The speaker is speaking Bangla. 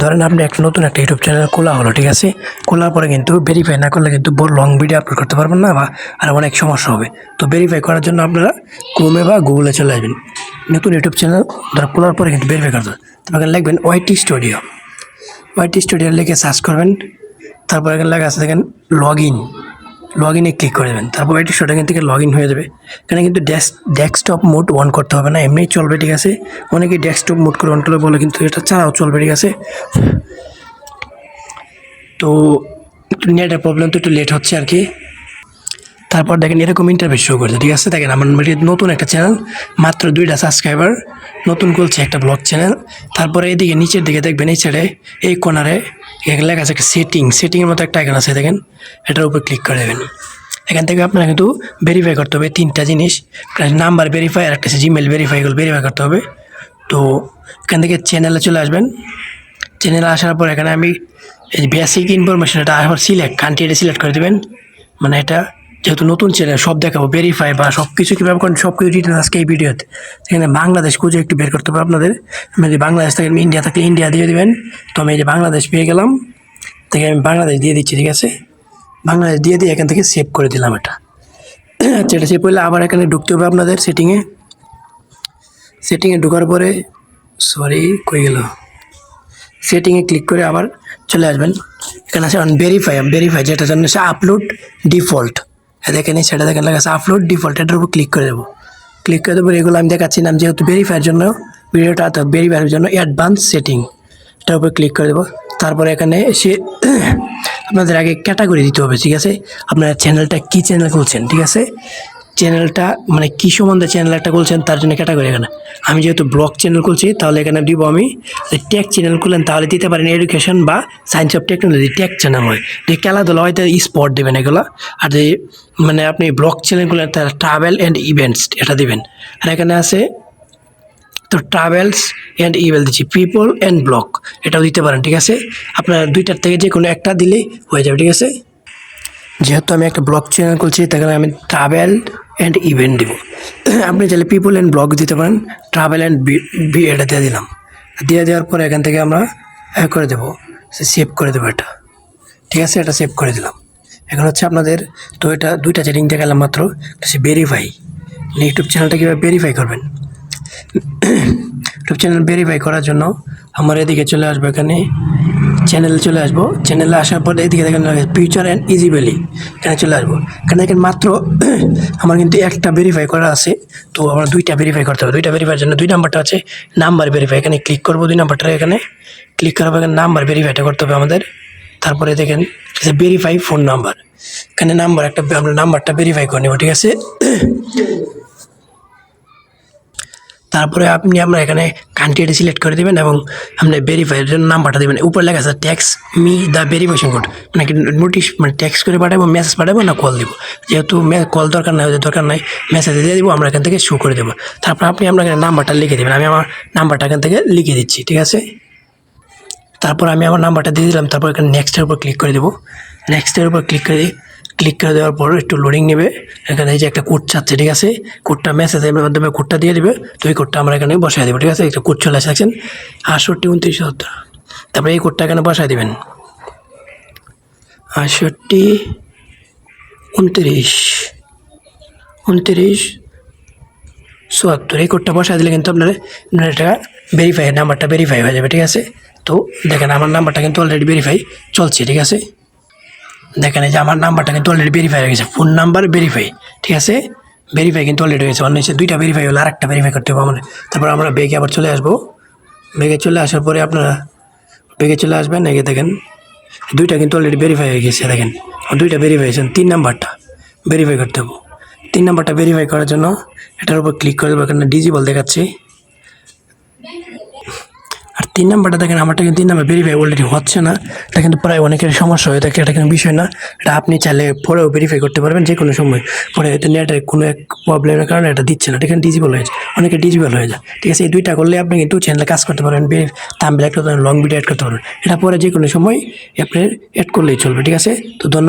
ধরেন আপনি একটা নতুন একটা ইউটিউব চ্যানেল খোলা হলো, ঠিক আছে? খোলার পরে কিন্তু ভেরিফাই না করলে কিন্তু বড় লং ভিডিও আপলোড করতে পারবেন না, বা আর অনেক সমস্যা হবে। তো ভেরিফাই করার জন্য আপনারা ক্রোমে বা গুগলে চলে আসবেন। নতুন ইউটিউব চ্যানেল ধরো খোলার পরে কিন্তু ভেরিফাই করতে হবে। তারপর এখানে লিখবেন ওয়াইটি স্টুডিও লিখে সার্চ করবেন। তারপর এখানে লেখা আছে দেখেন লগ ইনে ক্লিক করে দেবেন। তারপর ওয়াইটি স্টুডিও এখান থেকে লগ ইন হয়ে যাবে। এখানে কিন্তু ডেস্কটপ মোড অন করতে হবে না, এমনিই চলবে, ঠিক আছে? অনেকে ডেস্কটপ মোড করে অন করলে বলে, কিন্তু এটা ছাড়াও চলবে, ঠিক আছে? তো একটু নেটের প্রবলেম, তো একটু লেট হচ্ছে আর কি। তারপর দেখেন এরকম ইন্টারভিউ শো করছে, ঠিক আছে? দেখেন আমার নতুন একটা চ্যানেল, মাত্র 2টা সাবস্ক্রাইবার, নতুন খুলছে একটা ব্লগ চ্যানেল। তারপরে এদিকে নিচের দিকে দেখবেন এই সাইডে এই কর্নারে এখানে লেখা আছে একটা সেটিংয়ের মতো একটা আইকন আছে, দেখেন এটার উপর ক্লিক করে দেবেন। এখান থেকে আপনারা কিন্তু ভেরিফাই করতে হবে 3টা জিনিস, নাম্বার ভেরিফাই আর একটা জিমেল ভেরিফাই, এগুলো ভেরিফাই করতে হবে। তো এখান থেকে চ্যানেলে চলে আসবেন। চ্যানেলে আসার পর এখানে আমি এই বেসিক ইনফরমেশন এটা আবার কান্ট্রি এটা সিলেক্ট করে দেবেন। মানে এটা যেহেতু নতুন চ্যানেল, সব দেখাবো ভেরিফাই বা সব কিছু কীভাবে করেন সব কিছু ডিটেলস আজকে এই ভিডিওতে। সেখানে বাংলাদেশ খুঁজে একটু বের করতে হবে আপনাদের। আমি যদি বাংলাদেশ থেকে ইন্ডিয়া থাকলে ইন্ডিয়া দিয়ে দেবেন। তো আমি এই যে বাংলাদেশ পেয়ে গেলাম, থেকে আমি বাংলাদেশ দিয়ে দিচ্ছি, ঠিক আছে? বাংলাদেশ দিয়ে এখান থেকে সেভ করে দিলাম এটা। আচ্ছা, এটা সেভ করলে আবার এখানে ঢুকতে হবে আপনাদের সেটিংয়ে ঢোকার পরে কই গেল, সেটিংয়ে ক্লিক করে আবার চলে আসবেন। এখানে আছে ভেরিফাই যেটা জন্য সে আপলোড ডিফল্ট, দেখেন সেটা দেখেন লেখা আছে আপলোড ডিফল্ট, এটার উপর ক্লিক করে দেবো। এগুলো আমি দেখাচ্ছি না, যেহেতু ভেরিফাইয়ের জন্য ভিডিওটা, তো ভেরিফাইয়ের জন্য অ্যাডভান্স সেটিং, এটার উপর ক্লিক করে দেবো। তারপরে এখানে এসে আপনাদের আগে ক্যাটাগরি দিতে হবে, ঠিক আছে? আপনার চ্যানেলটা কী চ্যানেল খুলছেন, ঠিক আছে? চ্যানেলটা মানে কী সম্বন্ধে চ্যানেল একটা খুলছেন তার জন্য ক্যাটাগরি। এখানে আমি যেহেতু ব্লগ চ্যানেল খুলছি, তাহলে এখানে দিব আমি টেক চ্যানেল খুলেন, তাহলে দিতে পারেন এডুকেশন বা science of technology take channel হয়। যে খেলাধুলা হয় তাই স্পট দেবেন এগুলো। আর যে মানে আপনি ব্লগ চ্যানেল খুলেন তার ট্রাভেল অ্যান্ড ইভেন্টস এটা দিবেন। আর এখানে আছে তো ট্রাভেলস অ্যান্ড ইভেল দিচ্ছি, পিপল অ্যান্ড ব্লগ এটাও দিতে পারেন, ঠিক আছে? আপনার দুইটার থেকে যে কোনো একটা দিলেই হয়ে যাবে, ঠিক আছে? যেহেতু আমি একটা ব্লগ চ্যানেল করছি, তাই আমি ট্রাভেল অ্যান্ড ইভেন্ট দেবো। আপনি চাইলে পিপল অ্যান্ড ব্লগ দিতে পারেন, ট্রাভেল অ্যান্ড এটা দিয়ে দিলাম। দিয়ে দেওয়ার পরে এখান থেকে আমরা করে দেবো, সেভ করে দেবো এটা, ঠিক আছে? এটা সেভ করে দিলাম। এখন হচ্ছে আপনাদের, তো এটা 2টা সেটিং দেখালাম মাত্র। ভেরিফাই, ইউটিউব চ্যানেলটা কীভাবে ভেরিফাই করবেন। ইউটিউব চ্যানেল ভেরিফাই করার জন্য আমার এদিকে চলে আসবো, এখানে চ্যানেলে চলে আসবো। চ্যানেলে আসার পর এদিকে দেখেন ফিউচার অ্যান্ড ইজিবেলি, এখানে চলে আসবো। এখানে দেখেন মাত্র আমার কিন্তু একটা ভেরিফাই করা আছে, তো আমার 2টা ভেরিফাই করতে হবে। 2টা ভেরিফাইয়ের জন্য 2 নাম্বারটা আছে নাম্বার ভেরিফাই, এখানে ক্লিক করবো। 2 নাম্বারটা এখানে ক্লিক করার পর এখানে নাম্বার ভেরিফাইটা করতে হবে আমাদের। তারপরে দেখেন ভেরিফাই ফোন নাম্বার, এখানে নাম্বার একটা আমরা নাম্বারটা ভেরিফাই করে নেব, ঠিক আছে? তারপরে আমরা এখানে কান্ট্রিটা সিলেক্ট করে দেবেন এবং আপনি ভেরিফাইয়ের জন্য নাম্বারটা দেবেন। উপরে লেখা আছে text me the verification code, মানে নোটিশ, মানে টেক্সট করে পাঠাবো, মেসেজ পাঠাবো না কল দেবো। যেহেতু কল দরকার নাই, মেসেজ দিয়ে দেবো, আমরা এখান থেকে শো করে দেবো। তারপর আমরা এখানে নাম্বারটা লিখে দেবেন। আমি আমার নাম্বারটা এখান থেকে লিখে দিচ্ছি, ঠিক আছে? তারপর আমি আমার নাম্বারটা দিয়ে দিলাম। তারপর এখানে নেক্সটের উপর ক্লিক করে দেবো। নেক্সটের উপর ক্লিক করে দেওয়ার পর একটু লোডিং নেবে। এখানে এই যে একটা কোড চাচ্ছে, ঠিক আছে? কোডটা মেসেজের মাধ্যমে কোডটা দিয়ে দেবে, তো এই কোডটা আমরা এখানে বসাই দেবো, ঠিক আছে? একটা কোড চলে আসছেন 68 29 70। তারপরে এই কোডটা এখানে বসাই দেবেন 68 29 70। এই কোডটা বসাই দিলে কিন্তু আপনার এটা নাম্বারটা ভেরিফাই হয়ে যাবে, ঠিক আছে? তো দেখেন আমার নাম্বারটা কিন্তু অলরেডি ভেরিফাই চলছে, ঠিক আছে? দেখেন এই যে আমার নাম্বারটা কিন্তু অলরেডি ভেরিফাই হয়ে গেছে, ফোন নাম্বার ভেরিফাই, ঠিক আছে? ভেরিফাই কিন্তু অলরেডি হয়েছে। অন্য 2টা ভেরিফাই হলো, আর একটা ভেরিফাই করতে হবে আমাদের। তারপর আমরা ব্যাগে আবার চলে আসবো। ব্যাগে চলে আসার পরে আপনারা চলে আসবেন। এগে দেখেন 2টা কিন্তু অলরেডি ভেরিফাই হয়ে গেছে, দেখেন 2টা ভেরিফাই হয়েছে। 3 নাম্বারটা ভেরিফাই করতে হবে। 3 নাম্বারটা ভেরিফাই করার জন্য এটার উপর ক্লিক করে দেবো। এখানে ডিজিবল দেখাচ্ছি। আর 3 নাম্বারটা দেখেন আমারটা কিন্তু 3 নাম্বার ভেরিফাই অলরেডি হচ্ছে না। এটা কিন্তু প্রায় অনেকের সমস্যা হয়ে থাকে, এটা কিন্তু বিষয় না। এটা আপনি চাইলে পরেও ভেরিফাই করতে পারবেন যে কোনো সময়। পরে হয়তো নেটের কোনো এক প্রবলেমের কারণে এটা দিচ্ছে না, এটা কিন্তু ডিজিবল হয়েছে, অনেকে ডিজিবল হয়ে যায়, ঠিক আছে? এই 2টা করলে আপনি কিন্তু চ্যানেলে কাজ করতে পারবেন, থাম্বনেল একটা লং ভিডিও অ্যাড করতে পারবেন। এটা পরে যে কোনো সময় আপনি অ্যাড করলেই চলবে, ঠিক আছে? তো ধন্যবাদ।